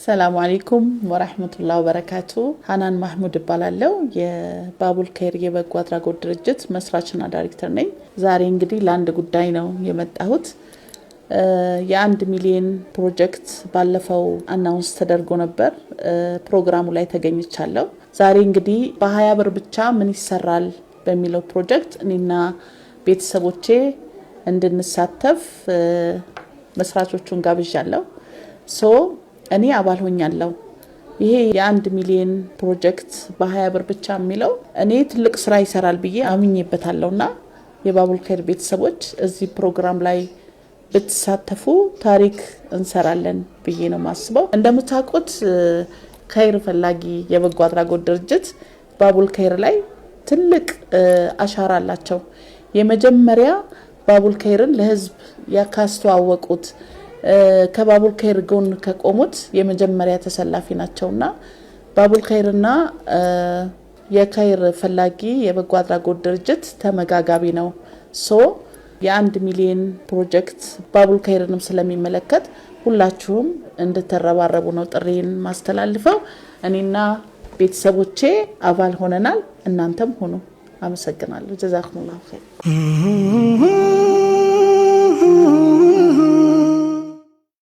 ሰላም አለይኩም ወራህመቱላሂ ወበረካቱ ሐናን ማህሙድ እባላለሁ የባቡል ኸይር የበጎ አድራጎት ድርጅት መስራችና ዳይሬክተር ነኝ ዛሬ እንግዲህ ለአንድ ጉዳይ ነው የመጣሁት የ1 ሚሊዮን ፕሮጀክት ባለፈው አናውንስ ተደርጎ ነበር ፕሮግራሙ ላይ ተገኝቻለሁ ዛሬ እንግዲህ በ20 ብር ብቻ ምን ይሰራል በሚለው ፕሮጀክት እኔና ቤተሰቦቼ እንድንሳተፍ መስራቾቹን ጋብዣለሁ እኔ አባል ሆኛለሁ ይሄ የ1 ሚሊዮን ፕሮጀክት በ20 ብር ብቻ የሚለው እኔ ትልቅ ስራ ይሰራል ብዬ አምኜበታለሁና የባቡል ኸይር ቤተሰቦች እዚህ ፕሮግራም ላይ ብትሳተፉ ታሪክ እንሰራለን ብዬ ነው ማስበው እንደምታውቁት ኸይር ፈላጊ የበጎ አድራጎት ድርጅት ባቡል ኸይር ላይ ትልቅ አሻራ አላቸው የመጀመሪያ ባቡል ኸይርን ለህዝብ ያካስተዋወቁት ከባቡል ኸይር ጎን ከቆሙት የመጀመሪያ ተሰላፊ ናቸውና ባቡል ኸይርና የኸይር ፈላጊ የበጎ አድራጎት ድርጅት ተመጋጋቢ ነው የ1 ሚሊዮን ፕሮጀክት ባቡል ኸይርንም ስለሚመለከት ሁላችሁም እንድትረባረቡ ነው ጥሪን ማስተላልፈው እኔና ቤተሰቦቼ አባል ሆነናል እናንተም ሆኑ አመሰግናለሁ ጀዛኩሙላሁ ኸይር